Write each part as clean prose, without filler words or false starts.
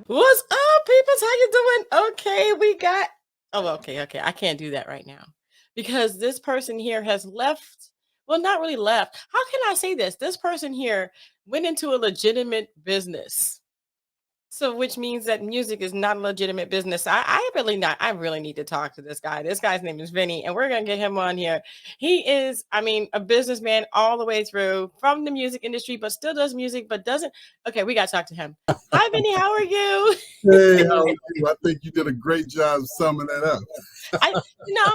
What's up, peoples? How you doing? Okay, we got. Oh, okay. I can't do that right now because this person here has left. Well, not really left. How can I say this? This person here went into a legitimate business. So, which means that music is not a legitimate business. I really not. I really need to talk to this guy. This guy's name is Vinny, and we're gonna get him on here. He is, I mean, a businessman all the way through from the music industry, but still does music, but doesn't. Okay, we gotta talk to him. Hi, Vinny. How are you? Hey, how are you? I think you did a great job summing that up. I'm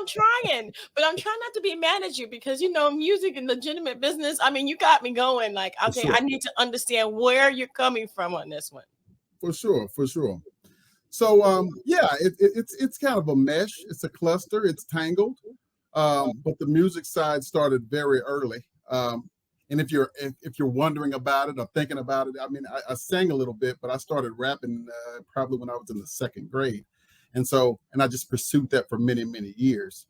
trying, but I'm trying not to be mad at you because music and legitimate business. I mean, you got me going. Like, okay, sure. I need to understand where you're coming from on this one. For sure. So, yeah, it's kind of a mesh. It's a cluster. It's tangled. But the music side started very early. And if you're wondering about it or thinking about it, I mean, I sang a little bit, but I started rapping probably when I was in the second grade, and I just pursued that for many years.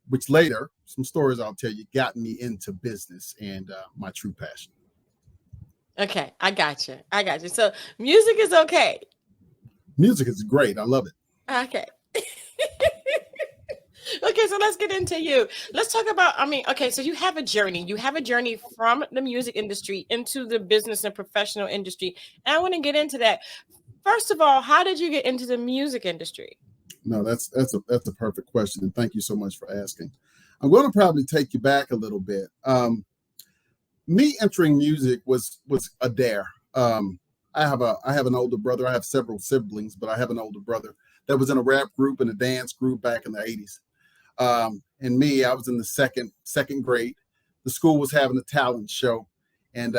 Which later, some stories I'll tell you, got me into business and my true passion. Okay, I got you. So music is okay. Music is great. I love it. Okay. Okay, so let's get into you. Let's talk about, okay, so you have a journey. You have a journey from the music industry into the business and professional industry. And I want to get into that. First of all, how did you get into the music industry? No, that's a perfect question. And thank you so much for asking. I'm going to probably take you back a little bit. Me entering music was a dare. I have an older brother. I have several siblings, but I have an older brother that was in a rap group and a dance group back in the 80s. And me, I was in the second grade. The school was having a talent show, and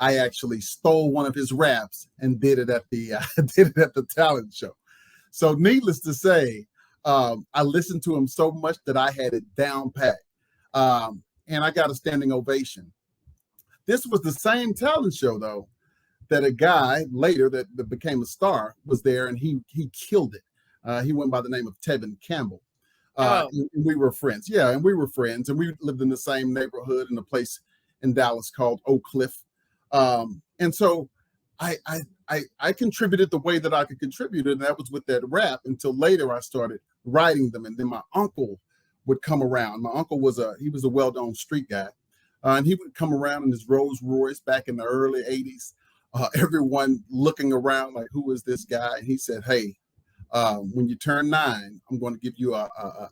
I actually stole one of his raps and did it at the talent show. So, needless to say, I listened to him so much that I had it down pat, and I got a standing ovation. This was the same talent show, though, that a guy later that became a star was there, and he killed it. He went by the name of Tevin Campbell. And we were friends. Yeah, and we were friends, and we lived in the same neighborhood in a place in Dallas called Oak Cliff. And so I contributed the way that I could contribute, and that was with that rap until later I started writing them. And then my uncle would come around. My uncle was a well-known street guy. And he would come around in his Rolls Royce back in the early 80s. Everyone looking around like, who is this guy? And he said, hey, when you turn 9, I'm going to give you a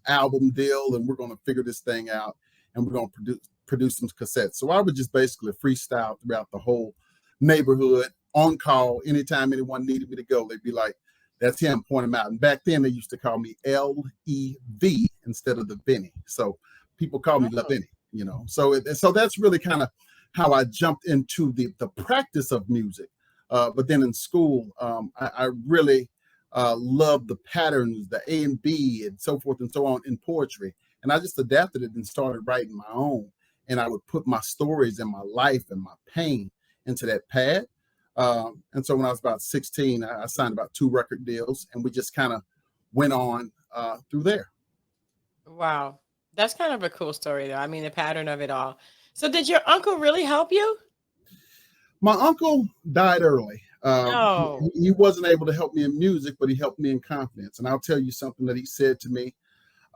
album deal, and we're going to figure this thing out, and we're going to produce some cassettes. So I would just basically freestyle throughout the whole neighborhood, on call. Anytime anyone needed me to go, they'd be like, that's him, point him out. And back then they used to call me L-E-V instead of the Vinny. So people call me La Vinny. So that's really kind of how I jumped into the practice of music. But then in school, I really loved the patterns, the A and B, and so forth and so on in poetry. And I just adapted it and started writing my own. And I would put my stories and my life and my pain into that pad. And so when I was about 16, I signed about 2 record deals, and we just kind of went on through there. Wow. That's kind of a cool story, though. I mean, the pattern of it all. So did your uncle really help you? My uncle died early. No. He wasn't able to help me in music, but he helped me in confidence. And I'll tell you something that he said to me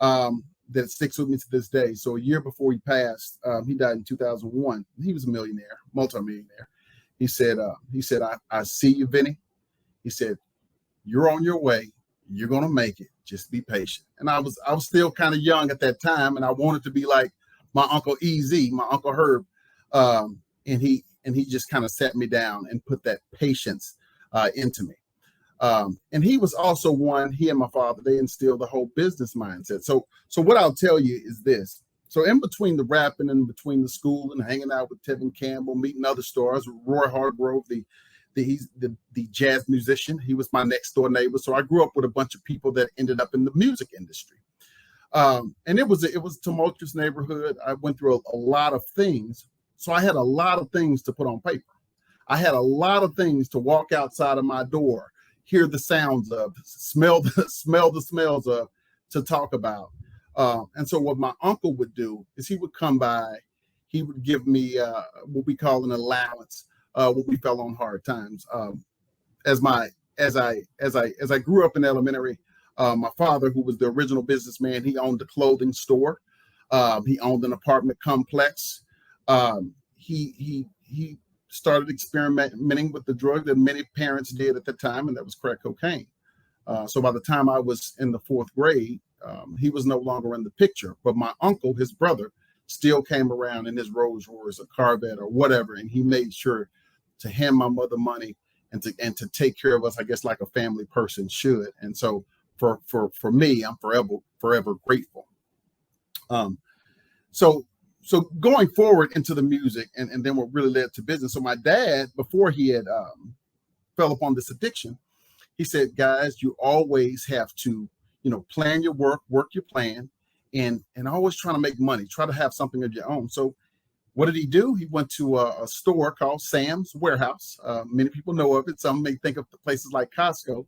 that sticks with me to this day. So a year before he passed, he died in 2001. He was a millionaire, multimillionaire. He said, I see you, Vinny. He said, you're on your way. You're going to make it. Just be patient. And I was still kind of young at that time, and I wanted to be like my uncle EZ, my uncle Herb. And he just kind of sat me down and put that patience into me. And he was also one, he and my father, they instilled the whole business mindset. So what I'll tell you is this. So in between the rapping and between the school and hanging out with Tevin Campbell, meeting other stars, Roy Hargrove, he's the jazz musician. He was my next door neighbor. So I grew up with a bunch of people that ended up in the music industry. And it was a tumultuous neighborhood. I went through a lot of things. So I had a lot of things to put on paper. I had a lot of things to walk outside of my door, hear the sounds of, smell the smells of, to talk about. And so what my uncle would do is he would come by, he would give me what we call an allowance when we fell on hard times. As my as I grew up in elementary, my father, who was the original businessman, he owned a clothing store. He owned an apartment complex. He started experimenting with the drug that many parents did at the time, and that was crack cocaine. So by the time I was in the fourth grade, he was no longer in the picture. But my uncle, his brother, still came around in his Rolls Royce, a Corvette, or whatever, and he made sure to hand my mother money and to take care of us, I guess, like a family person should. And so for me, I'm forever grateful. So going forward into the music, and then what really led to business. So my dad, before he had fell upon this addiction, he said, guys, you always have to, plan your work your plan, and always trying to make money, try to have something of your own. So what did he do? He went to a store called Sam's Warehouse. Many people know of it. Some may think of places like Costco,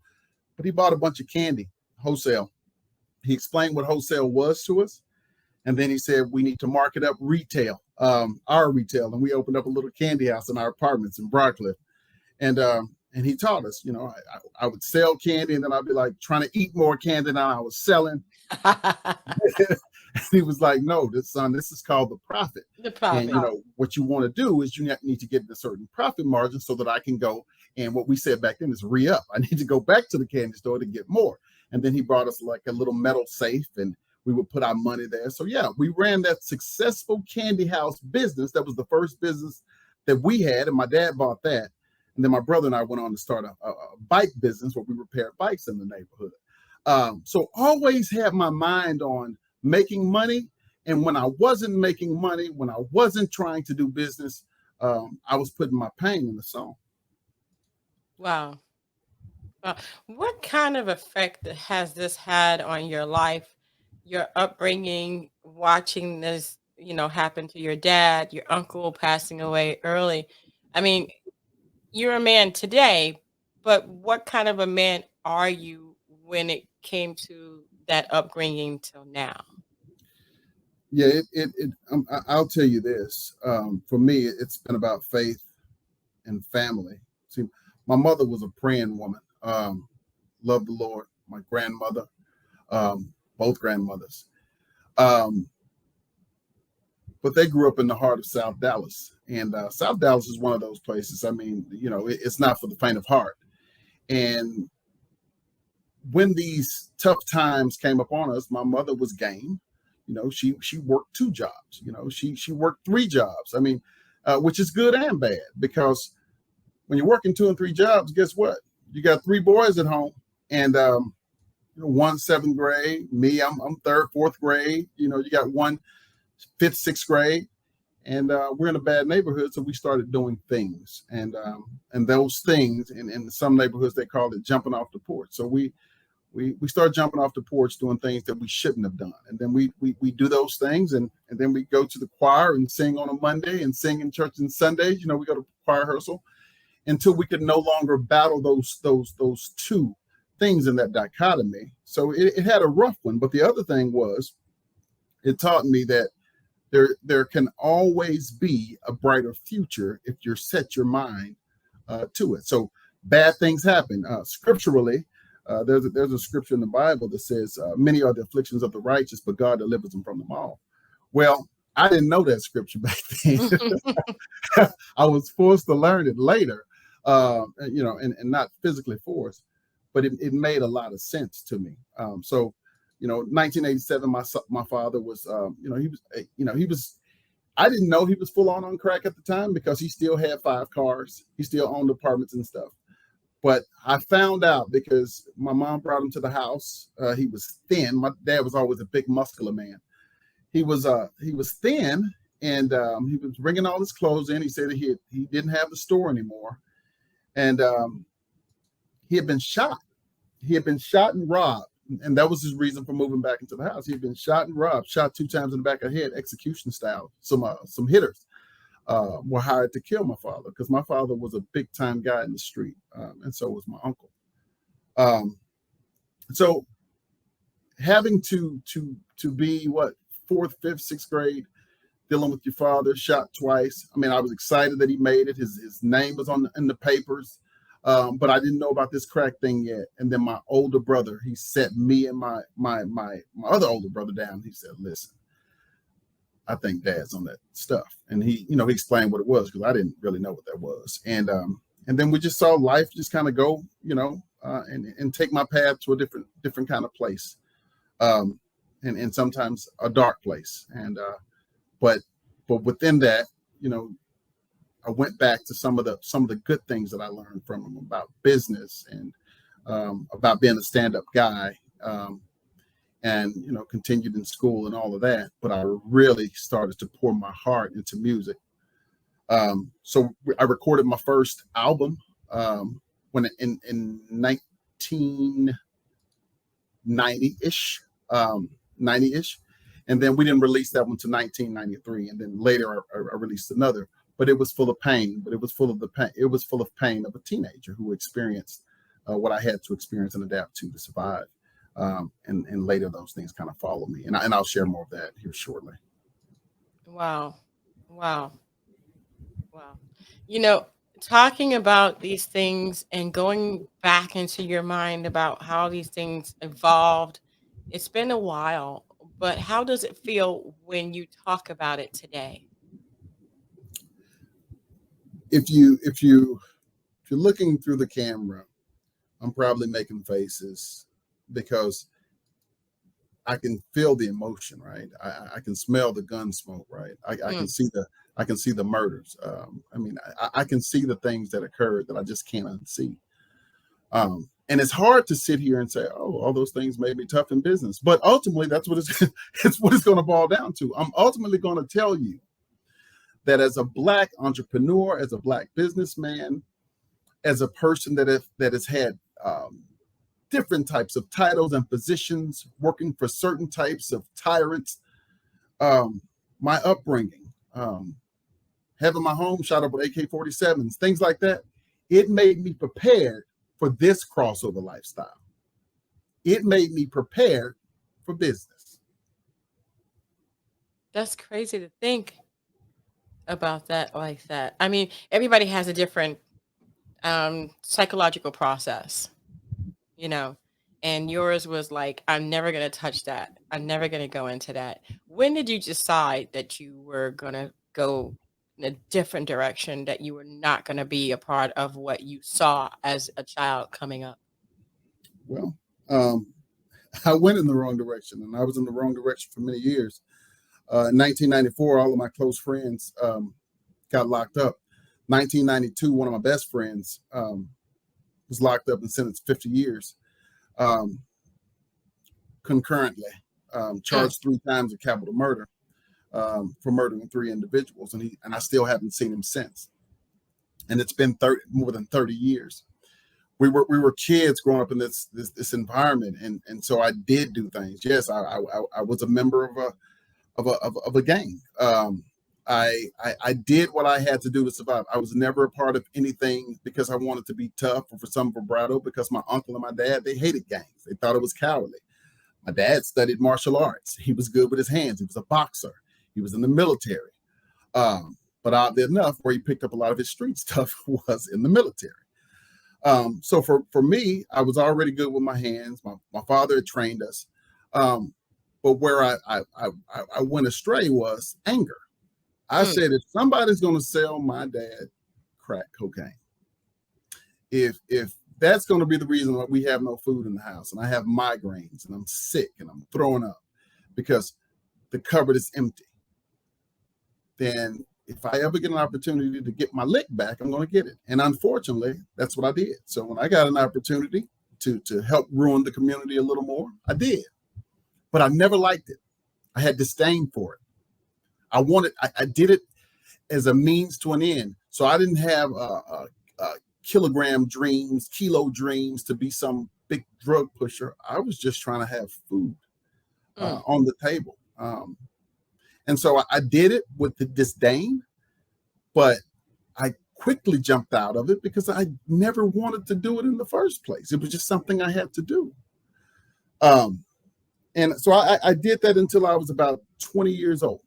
but he bought a bunch of candy, wholesale. He explained what wholesale was to us. And then he said, we need to mark it up retail, our retail. And we opened up a little candy house in our apartments in Brockcliff. And he taught us, I would sell candy, and then I'd be like trying to eat more candy than I was selling. He was like, no, this is called the profit. The profit. And what you want to do is you need to get a certain profit margin so that I can go. And what we said back then is re-up. I need to go back to the candy store to get more. And then he brought us like a little metal safe, and we would put our money there. So yeah, we ran that successful candy house business. That was the first business that we had, and my dad bought that. And then my brother and I went on to start a bike business where we repaired bikes in the neighborhood. So always had my mind on making money. And when I wasn't making money, when I wasn't trying to do business, I was putting my pain in the song. Wow. What kind of effect has this had on your life, your upbringing, watching this, happen to your dad, your uncle passing away early? I mean, you're a man today, but what kind of a man are you when it came to that upbringing till now? Yeah, I'll tell you this. For me, it's been about faith and family. See, my mother was a praying woman. Loved the Lord. My grandmother, both grandmothers. But they grew up in the heart of South Dallas. And South Dallas is one of those places. I mean, it's not for the faint of heart. And when these tough times came upon us, my mother was game. She worked 2 jobs. She worked 3 jobs. I mean, which is good and bad, because when you're working 2 and 3 jobs, guess what? You got 3 boys at home, and one 7th grade. Me, I'm 3rd, 4th grade. You got one 5th, 6th grade, and we're in a bad neighborhood, so we started doing things, and those things, in some neighborhoods they call it jumping off the porch. So we started jumping off the porch, doing things that we shouldn't have done, and then we do those things, and then we go to the choir and sing on a Monday and sing in church on Sundays. We go to choir rehearsal until we could no longer battle those 2 things in that dichotomy. So it had a rough one, but the other thing was, it taught me that there can always be a brighter future if you set your mind to it. So bad things happen. Scripturally, there's a scripture in the Bible that says, many are the afflictions of the righteous, but God delivers them from them all. Well, I didn't know that scripture back then. I was forced to learn it later, and not physically forced, but it made a lot of sense to me. 1987, my father was, he was, I didn't know he was full on crack at the time, because he still had 5 cars. He still owned apartments and stuff. But I found out because my mom brought him to the house. He was thin. My dad was always a big, muscular man. He was thin, and he was bringing all his clothes in. He said that he didn't have the store anymore, and he had been shot. He had been shot and robbed. And that was his reason for moving back into the house. He had been shot and robbed, shot 2 times in the back of the head, execution style. Some hitters were hired to kill my father, because my father was a big time guy in the street, and so was my uncle. So having to be 4th, 5th, 6th grade, dealing with your father shot twice. I mean, I was excited that he made it. His name was in the papers. but I didn't know about this crack thing yet. And then my older brother, he set me and my other older brother down. He said, "Listen, I think Dad's on that stuff." And he, he explained what it was because I didn't really know what that was. And then we just saw life just kind of go, and take my path to a different kind of place, and sometimes a dark place. And but within that, I went back to some of the good things that I learned from him about business and about being a stand-up guy, and continued in school and all of that. But I really started to pour my heart into music. So I recorded my first album when in 1990-ish, 90-ish, and then we didn't release that one to 1993, and then later I released another. But it was full of pain. But it was full of pain of a teenager who experienced what I had to experience and adapt to survive. And later those things kind of follow me, and I'll share more of that here shortly. Wow. Wow. Wow. Talking about these things and going back into your mind about how these things evolved, it's been a while, but how does it feel when you talk about it today? If you're looking through the camera, I'm probably making faces because I can feel the emotion, right? I can smell the gun smoke, right? I can see the murders. I can see the things that occurred that I just can't unsee. And it's hard to sit here and say, "Oh, all those things made me tough in business." But ultimately, that's what it's what it's going to boil down to. I'm ultimately going to tell you that as a Black entrepreneur, as a Black businessman, as a person that has had different types of titles and positions, working for certain types of tyrants, my upbringing, having my home shot up with AK-47s, things like that, it made me prepared for this crossover lifestyle. It made me prepared for business. That's crazy to think about that like that. I mean, everybody has a different psychological process, you know, and yours was like, I'm never going to touch that. I'm never going to go into that. When did you decide that you were going to go in a different direction, that you were not going to be a part of what you saw as a child coming up? Well, I went in the wrong direction, and I was in the wrong direction for many years. In 1994, all of my close friends got locked up. 1992, one of my best friends was locked up and sentenced 50 years concurrently, charged 3 times of capital murder for murdering 3 individuals, and I still haven't seen him since. And it's been more than 30 years. We were kids growing up in this environment, and so I did do things. Yes, I was a member of a gang. I did what I had to do to survive. I was never a part of anything because I wanted to be tough or for some vibrato, because my uncle and my dad, they hated gangs. They thought it was cowardly. My dad studied martial arts. He was good with his hands. He was a boxer. He was in the military. But oddly enough, where he picked up a lot of his street stuff was in the military. So for me, I was already good with my hands. My father had trained us. But where I went astray was anger. I said, if somebody's going to sell my dad crack cocaine, if that's going to be the reason why we have no food in the house, and I have migraines and I'm sick and I'm throwing up because the cupboard is empty, then if I ever get an opportunity to get my lick back, I'm going to get it. And unfortunately, that's what I did. So when I got an opportunity to help ruin the community a little more, I did. But I never liked it. I had disdain for it. I did it as a means to an end. So I didn't have kilo dreams to be some big drug pusher. I was just trying to have food on the table. And so I did it with the disdain, but I quickly jumped out of it because I never wanted to do it in the first place. It was just something I had to do. And so I did that until I was about 20 years old.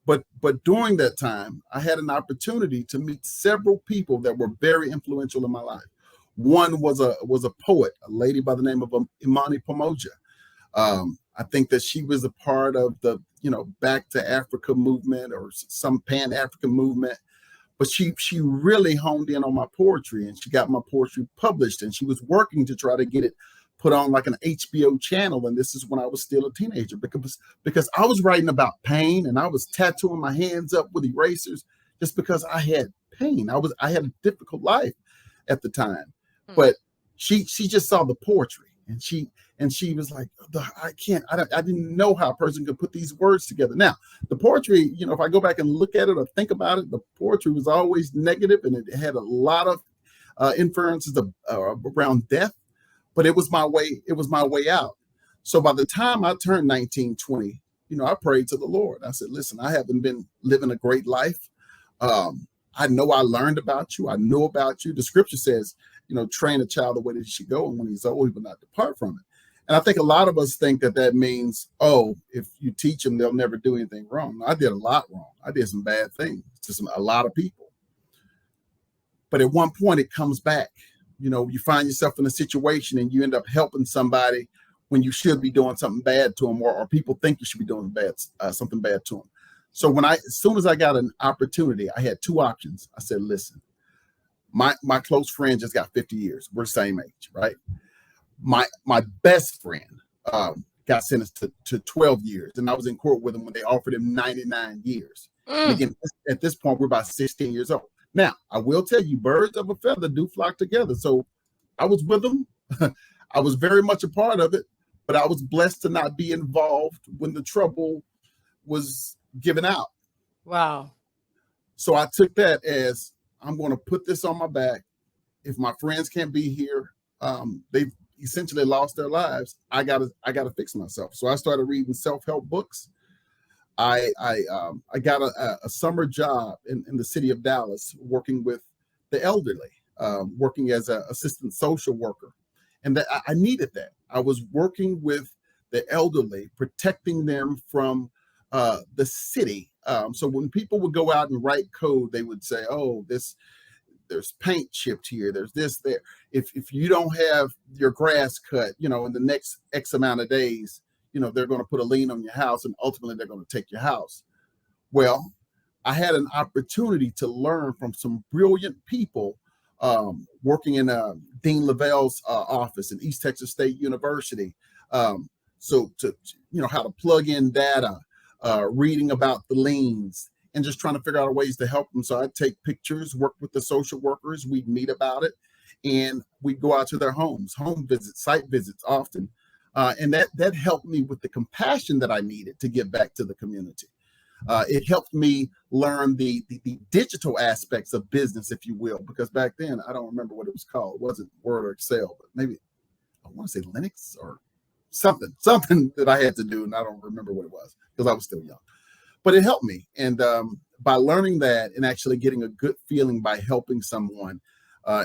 But during that time, I had an opportunity to meet several people that were very influential in my life. One was a poet, a lady by the name of 𝐬𝐴𝐺𝐵𝐿𝐼. I think that she was a part of the, Back to Africa movement or some Pan-African movement. But she really honed in on my poetry, and she got my poetry published, and she was working to try to get it put on like an HBO channel. And this is when I was still a teenager, because I was writing about pain, and I was tattooing my hands up with erasers just because I had pain. I had a difficult life at the time. But she just saw the poetry, and she was like, I didn't know how a person could put these words together. Now, the poetry, if I go back and look at it or think about it, the poetry was always negative, and it had a lot of inferences around death, but it was my way. It was my way out. So by the time I turned 19, 20, I prayed to the Lord. I said, listen, I haven't been living a great life. I know I learned about you. I know about you. The scripture says, train a child the way that he should go, and when he's old, he will not depart from it. And I think a lot of us think that means, if you teach them, they'll never do anything wrong. I did a lot wrong. I did some bad things to a lot of people. But at one point, it comes back. You find yourself in a situation and you end up helping somebody when you should be doing something bad to them, or people think you should be doing something bad to them. So as soon as I got an opportunity, I had two options. I said, listen, my close friend just got 50 years. We're the same age, right? My best friend got sentenced to 12 years, and I was in court with him when they offered him 99 years. And again, at this point, we're about 16 years old. Now, I will tell you, birds of a feather do flock together. So I was with them. I was very much a part of it, but I was blessed to not be involved when the trouble was given out. Wow. So I took that as, I'm going to put this on my back. If my friends can't be here, they've essentially lost their lives. I gotta fix myself. So I started reading self-help books. I got a summer job in the city of Dallas, working with the elderly, working as an assistant social worker, and that I needed that. I was working with the elderly, protecting them from the city. So when people would go out and write code, they would say, there's paint chipped here, there's this there. If you don't have your grass cut, in the next X amount of days, they're going to put a lien on your house, and ultimately they're going to take your house. Well, I had an opportunity to learn from some brilliant people working in Dean Lavelle's office in East Texas State University. So how to plug in data, reading about the liens, and just trying to figure out ways to help them. So I'd take pictures, work with the social workers, we'd meet about it, and we'd go out to their homes, home visits, site visits often. And that helped me with the compassion that I needed to give back to the community. It helped me learn the digital aspects of business, if you will, because back then, I don't remember what it was called. It wasn't Word or Excel, but maybe, I want to say Linux or something that I had to do, and I don't remember what it was because I was still young. But it helped me. And by learning that and actually getting a good feeling by helping someone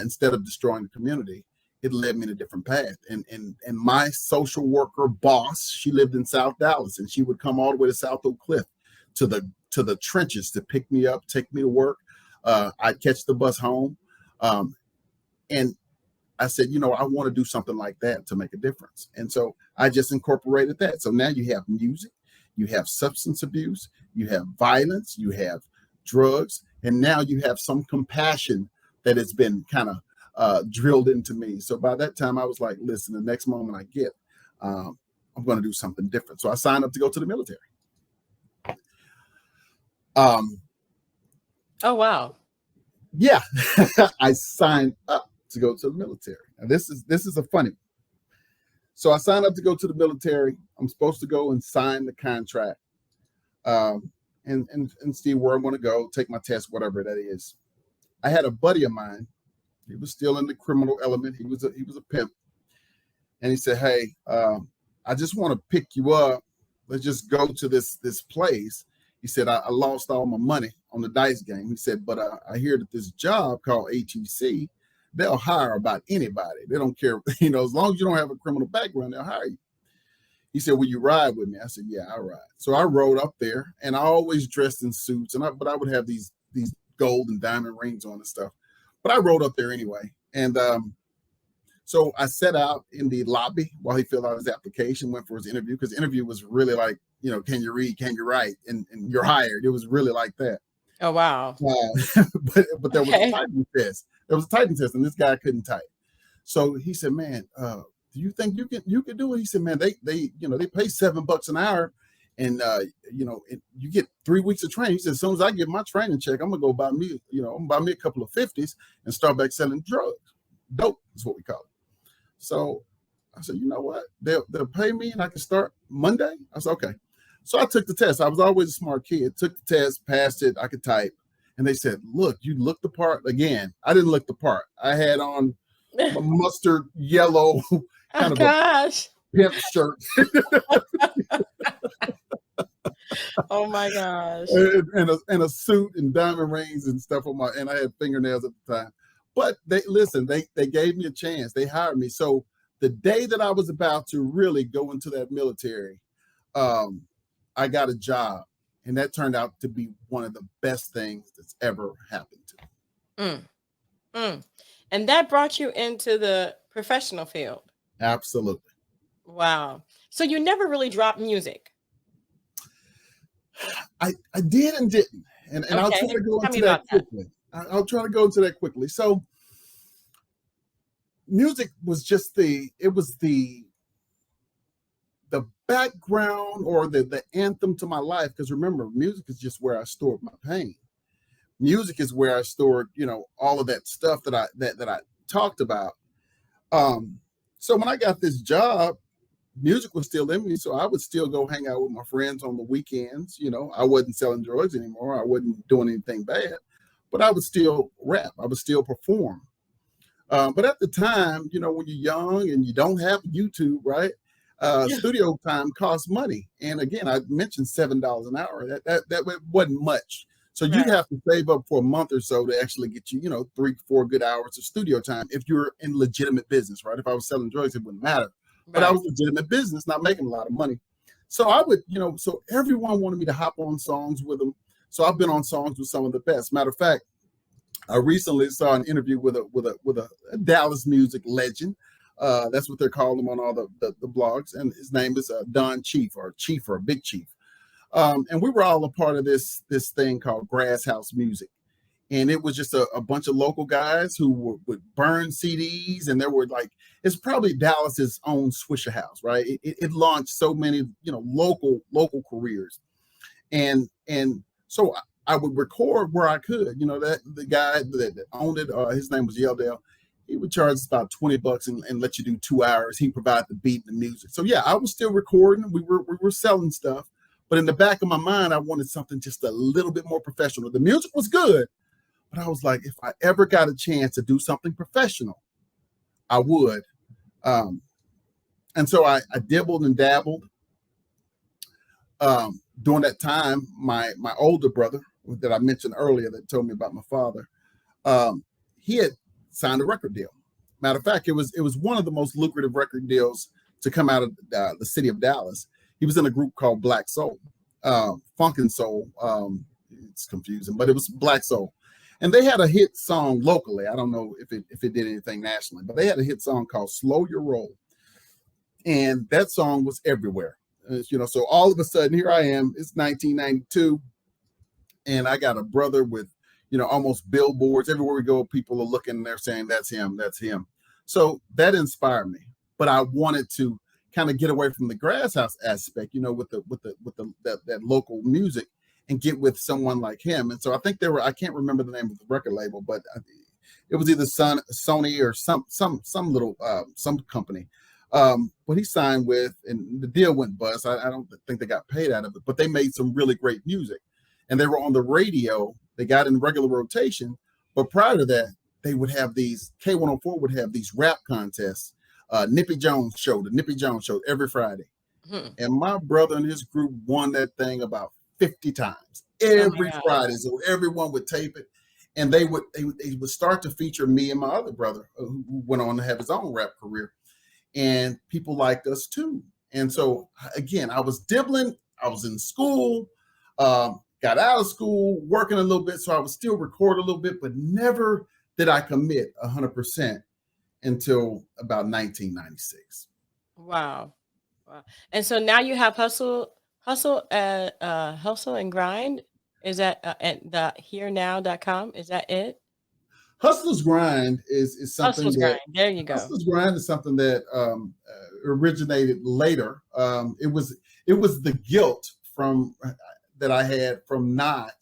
instead of destroying the community, it led me in a different path. And my social worker boss, she lived in South Dallas, and she would come all the way to South Oak Cliff to the trenches to pick me up, take me to work. I'd catch the bus home. And I said, I want to do something like that to make a difference. And so I just incorporated that. So now you have music, you have substance abuse, you have violence, you have drugs, and now you have some compassion that has been kind of drilled into me. So by that time, I was like, listen, the next moment I get, I'm going to do something different. So I signed up to go to the military. Oh, wow. Yeah, I signed up to go to the military. And this is a funny one. So I signed up to go to the military. I'm supposed to go and sign the contract and see where I'm going to go, take my test, whatever that is. I had a buddy of mine. He was still in the criminal element. He was a pimp. And he said, hey, I just want to pick you up. Let's just go to this place. He said, I lost all my money on the dice game. He said, but I hear that this job called ATC, they'll hire about anybody. They don't care, as long as you don't have a criminal background, they'll hire you. He said, "Will you ride with me?" I said, "Yeah, I'll ride." So I rode up there, and I always dressed in suits, but I would have these gold and diamond rings on and stuff. But I rode up there anyway, and so I set out in the lobby while he filled out his application, went for his interview, because the interview was really like, can you read, can you write, and you're hired. It was really like that. Oh, wow. But there was a typing test. There was a typing test, and this guy couldn't type. So he said, "Man, do you think you can do it?" He said, "Man, they pay $7 an hour, and you get 3 weeks of training." He said, "As soon as I get my training check, I'm gonna go buy me, a couple of 50s and start back selling drugs. Dope is what we call it." So I said, "You know what? They'll pay me, and I can start Monday." I said, "Okay." So I took the test. I was always a smart kid. Took the test, passed it. I could type, and they said, "Look, you look the part." Again, I didn't look the part. I had on a mustard yellow kind of a pimp shirt. Oh my gosh. and a suit and diamond rings and stuff and I had fingernails at the time. But they gave me a chance. They hired me. So the day that I was about to really go into that military, I got a job, and that turned out to be one of the best things that's ever happened to me. And that brought you into the professional field. Absolutely. Wow. So you never really dropped music. I did and didn't. And Okay. I'll try to go into that quickly. I'll try to go into that quickly. So music was just the background or the anthem to my life. Because remember, music is just where I stored my pain. Music is where I stored, all of that stuff that I talked about. So when I got this job, music was still in me, so I would still go hang out with my friends on the weekends. I wasn't selling drugs anymore. I wasn't doing anything bad, but I would still rap. I would still perform. But at the time, when you're young and you don't have YouTube, right? Studio time costs money. And again, I mentioned $7 an hour. That wasn't much. So you'd have to save up for a month or so to actually get you, 3-4 good hours of studio time if you're in legitimate business, right? If I was selling drugs, it wouldn't matter. But I was legitimate business, not making a lot of money. So I would, so everyone wanted me to hop on songs with them. So I've been on songs with some of the best. Matter of fact, I recently saw an interview with a Dallas music legend. That's what they're calling him on all the blogs. And his name is Don Chief or Big Chief. And we were all a part of this thing called Grass House Music. And it was just a bunch of local guys who would burn CDs. And there were it's probably Dallas's own Swisher House, right? It launched so many, local careers. And so I would record where I could, that the guy that owned it, his name was 𝐥𝐤𝐤. He would charge us about $20 and let you do 2 hours. He provided the beat and the music. So yeah, I was still recording. We were selling stuff. But in the back of my mind, I wanted something just a little bit more professional. The music was good, but I was like, if I ever got a chance to do something professional, I would. And so I dibbled and dabbled. During that time, my older brother that I mentioned earlier that told me about my father, he had signed a record deal. Matter of fact, it was one of the most lucrative record deals to come out of the city of Dallas. He was in a group called Black Soul, Funk and Soul. It's confusing, but it was Black Soul. And they had a hit song locally. I don't know if it did anything nationally, but they had a hit song called Slow Your Roll. And that song was everywhere. So all of a sudden, here I am. It's 1992. And I got a brother with, almost billboards. Everywhere we go, people are looking and they're saying, that's him, that's him. So that inspired me. But I wanted to kind of get away from the Grass House aspect, with that local music, and get with someone like him. And so I think I can't remember the name of the record label, but it was either Sony or some little some company. But he signed with, and the deal went bust. I don't think they got paid out of it, but they made some really great music, and they were on the radio. They got in regular rotation, but prior to that, they would have these K104 would have these rap contests. The Nippy Jones show every Friday. And my brother and his group won that thing about 50 times every Friday. So everyone would tape it, and they would start to feature me and my other brother, who went on to have his own rap career. And people liked us too. And so again, I was dibbling, I was in school, got out of school, working a little bit. So I would still record a little bit, but never did I commit 100% until about 1996. Wow. Wow. And so now you have hustle and grind. Is that at the herenow.com? Is that it? Hustler's grind is something Hustle's that grind. There you go. Hustler's grind is something that originated later. It was the guilt from that I had from not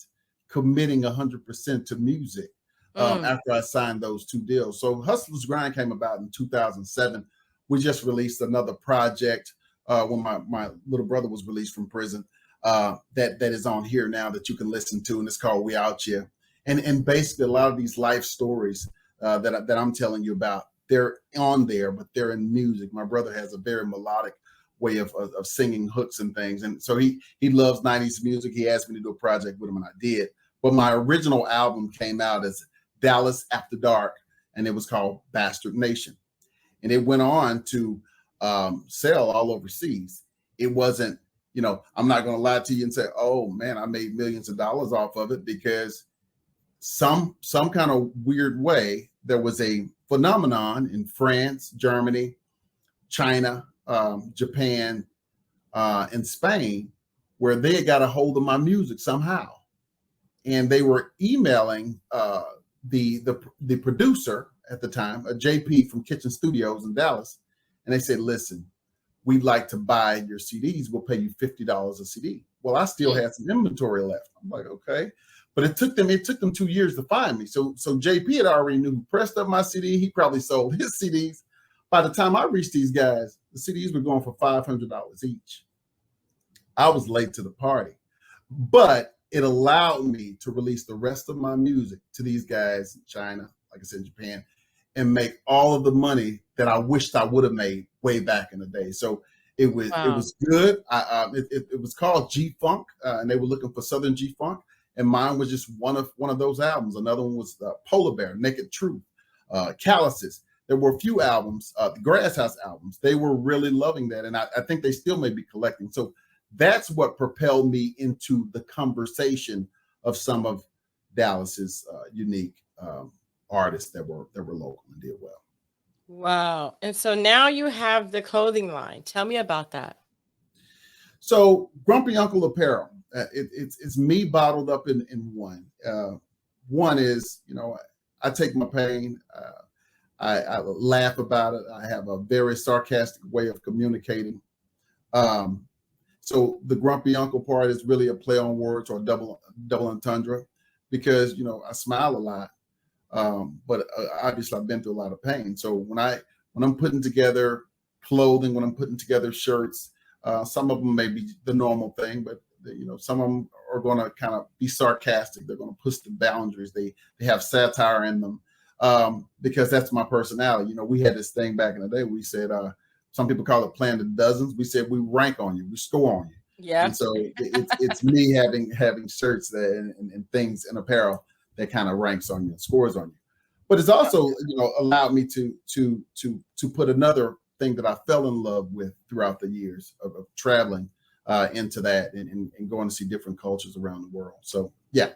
committing 100% to music Mm. after I signed those two deals. So Hustler's grind came about in 2007. We just released another project when my little brother was released from prison. That is on here now that you can listen to, and it's called 𝐦𝐤𝐤𝐤. And basically a lot of these life stories that I'm telling you about, they're on there, but they're in music. My brother has a very melodic way of singing hooks and things, and so he loves 90s music. He asked me to do a project with him, and I did. But my original album came out as Dallas After Dark, and it was called Bastard Nation, and it went on to sell all overseas. It wasn't, I'm not going to lie to you and say, oh man, I made millions of dollars off of it, because some kind of weird way there was a phenomenon in France, Germany, China, Japan, and Spain, where they had got a hold of my music somehow, and they were emailing the producer at the time, a JP from Kitchen Studios in Dallas, and they said, listen, we'd like to buy your CDs. We'll pay you $50 a CD. Well, I still had some inventory left. I'm like, okay. But it took them 2 years to find me. So JP had already knew who pressed up my CD. He probably sold his CDs. By the time I reached these guys, the CDs were going for $500 each. I was late to the party, but it allowed me to release the rest of my music to these guys in China, like I said, Japan, and make all of the money that I wished I would have made way back in the day. So it was good. It was called G-Funk, and they were looking for Southern G-Funk, and mine was just one of those albums. Another one was Polar Bear, Naked Truth, Calluses. There were a few albums, the Grass House albums. They were really loving that, and I think they still may be collecting. So that's what propelled me into the conversation of some of Dallas's unique artists that were local and did well. Wow. And so now you have the clothing line. Tell me about that. So Grumpy Uncle Apparel, it's me bottled up in one. One is, I take my pain. I laugh about it. I have a very sarcastic way of communicating. So the Grumpy Uncle part is really a play on words, or double entendre, because I smile a lot, but obviously I've been through a lot of pain. So when I'm putting together clothing, when I'm putting together shirts, some of them may be the normal thing, but some of them are going to kind of be sarcastic. They're going to push the boundaries. They have satire in them, because that's my personality. We had this thing back in the day. We said, some people call it playing the dozens. We said we rank on you, we score on you. Yeah. And so it's me having shirts and things and apparel that kind of ranks on you and scores on you. But it's also allowed me to put another thing that I fell in love with throughout the years of traveling into that and going to see different cultures around the world. So yeah,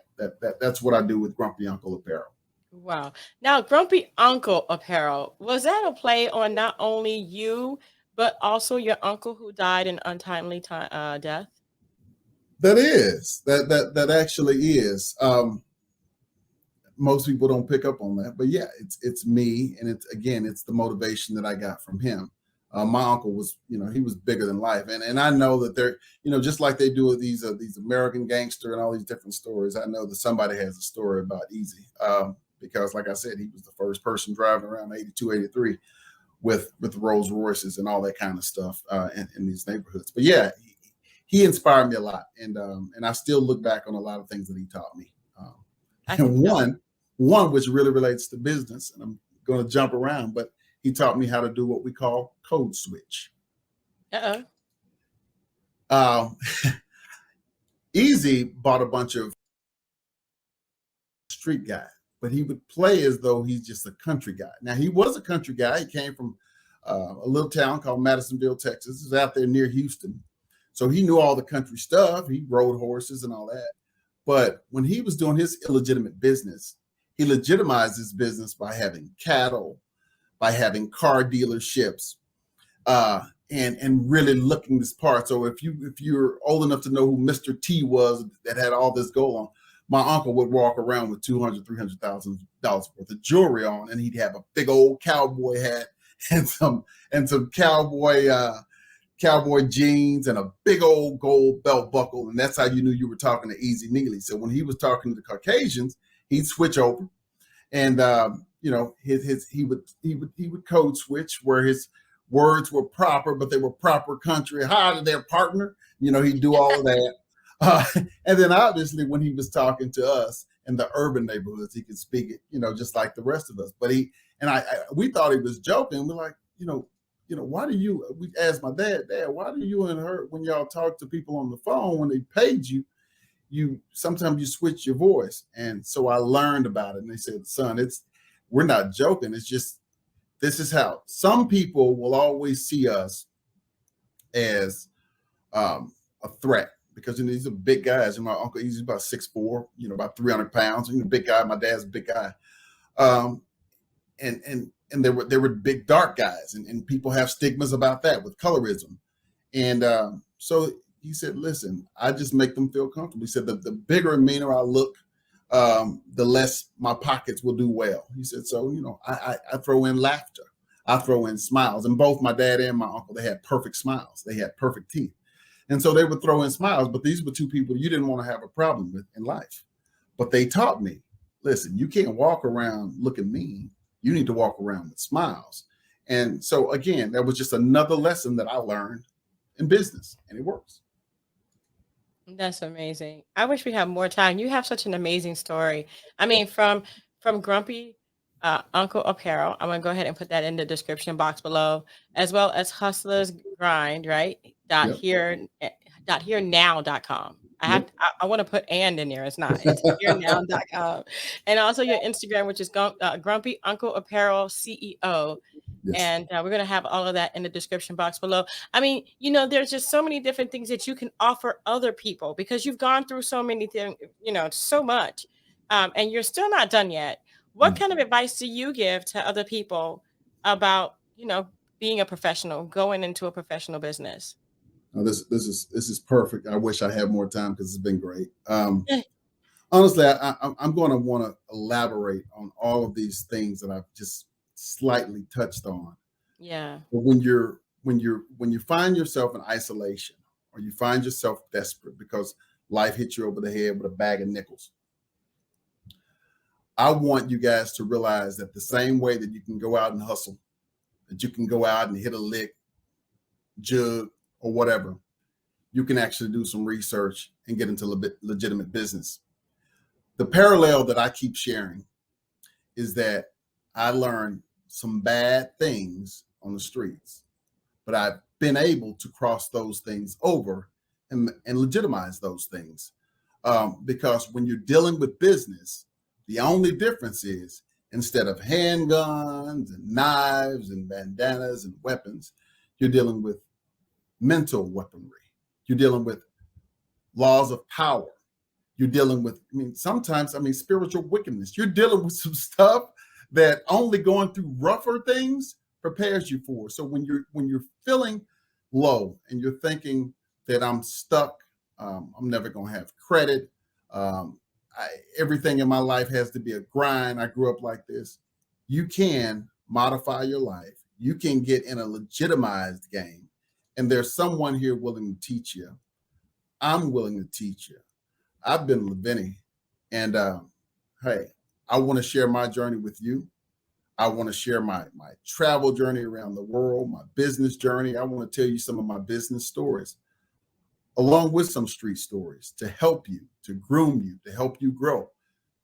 that's what I do with Grumpy Uncle Apparel. Wow. Now, Grumpy Uncle Apparel, was that a play on not only you, but also your uncle who died in untimely death? That actually is. Most people don't pick up on that, but yeah, it's me, and it's the motivation that I got from him. My uncle was, he was bigger than life, and I know that they're, just like they do with these American Gangster and all these different stories. I know that somebody has a story about 𝐤𝐤𝐬, because, like I said, he was the first person driving around 82, 83 with Rolls Royces and all that kind of stuff in these neighborhoods. But yeah, he inspired me a lot, and I still look back on a lot of things that he taught me. And one which really relates to business, and I'm going to jump around, but he taught me how to do what we call code switch. 𝐤𝐤𝐬 bought a bunch of street guys, but he would play as though he's just a country guy. Now, he was a country guy. He came from a little town called Madisonville, Texas. It's out there near Houston. So he knew all the country stuff. He rode horses and all that. But when he was doing his illegitimate business, he legitimized his business by having cattle, by having car dealerships, and really looking this part. So if you're old enough to know who Mr. T was that had all this gold on, my uncle would walk around with $200,000-$300,000 worth of jewelry on, and he'd have a big old cowboy hat and some cowboy jeans and a big old gold belt buckle, and that's how you knew you were talking to 𝐤𝐤𝐤𝐤. So when he was talking to the Caucasians, he'd switch over, and he would code switch where his words were proper, but they were proper country. Hi to their partner, he'd do all of that. And then obviously when he was talking to us in the urban neighborhoods, he could speak it, just like the rest of us. But we thought he was joking. We're like, why do you, we asked my dad, why do you and her, when y'all talk to people on the phone, when they paid you sometimes you switch your voice. And so I learned about it. And they said, son, we're not joking. It's just, this is how some people will always see us as a threat, because these are big guys. And my uncle, he's about 6'4", about 300 pounds. He's a big guy. My dad's a big guy. And they were big dark guys, and people have stigmas about that with colorism. And so he said, listen, I just make them feel comfortable. He said, the bigger and meaner I look, the less my pockets will do well. He said, so, I throw in laughter. I throw in smiles. And both my dad and my uncle, they had perfect smiles. They had perfect teeth. And so they would throw in smiles, but these were two people you didn't want to have a problem with in life. But they taught me, listen, you can't walk around looking mean. You need to walk around with smiles. And so again, that was just another lesson that I learned in business, and it works. That's amazing. I wish we had more time. You have such an amazing story. I mean, from Grumpy Uncle Apparel. I'm gonna go ahead and put that in the description box below, as well as Hustlers Grind, right? Yep. Here now.com. Yep. I want to put and in there. It's not. It's herenow.com. And also your Instagram, which is Grumpy Uncle Apparel CEO. Yes. And we're going to have all of that in the description box below. I mean, there's just so many different things that you can offer other people, because you've gone through so many things, so much, and you're still not done yet. What kind of advice do you give to other people about, being a professional, going into a professional business? Oh, this is perfect. I wish I had more time because it's been great. Honestly, I'm going to want to elaborate on all of these things that I've just slightly touched on. Yeah. But when you find yourself in isolation, or you find yourself desperate because life hit you over the head with a bag of nickels, I want you guys to realize that the same way that you can go out and hustle, that you can go out and hit a lick, jug, or whatever, you can actually do some research and get into legitimate business. The parallel that I keep sharing is that I learned some bad things on the streets, but I've been able to cross those things over and legitimize those things. Because when you're dealing with business, the only difference is, instead of handguns and knives and bandanas and weapons, you're dealing with mental weaponry. You're dealing with laws of power. You're dealing with, sometimes spiritual wickedness. You're dealing with some stuff that only going through rougher things prepares you for. So when you're feeling low and you're thinking that I'm stuck, I'm never going to have credit, everything in my life has to be a grind, I grew up like this, you can modify your life. You can get in a legitimized game. And there's someone here willing to teach you. I'm willing to teach you. I've been with Vinnie, and hey, I want to share my journey with you. I want to share my travel journey around the world, my business journey. I want to tell you some of my business stories, along with some street stories, to help you, to groom you, to help you grow.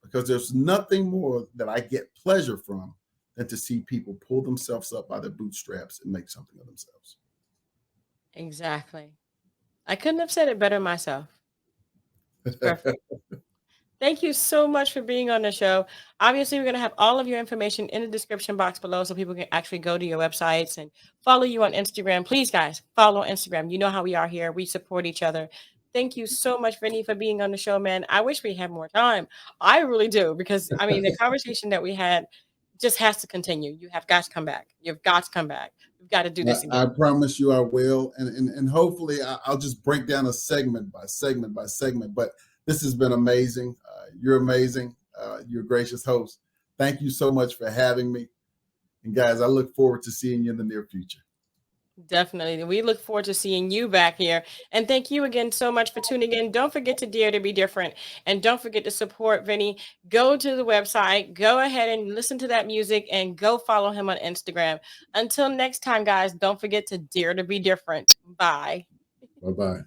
Because there's nothing more that I get pleasure from than to see people pull themselves up by their bootstraps and make something of themselves. Exactly. I couldn't have said it better myself. Perfect. Thank you so much for being on the show. Obviously, we're going to have all of your information in the description box below so people can actually go to your websites and follow you on Instagram. Please, guys, follow on Instagram. You know how we are here. We support each other. Thank you so much, Vinny, for being on the show, man. I wish we had more time. I really do, because I mean, the conversation that we had just has to continue. You have got to come back. You've got to come back. We've got to do this again. I promise you I will. And hopefully I'll just break down a segment by segment by segment. But this has been amazing. You're amazing. You're a gracious host. Thank you so much for having me. And guys, I look forward to seeing you in the near future. Definitely. We look forward to seeing you back here. And thank you again so much for tuning in. Don't forget to dare to be different. And don't forget to support Vinny. Go to the website, go ahead and listen to that music, and go follow him on Instagram. Until next time, guys, don't forget to dare to be different. Bye. Bye-bye.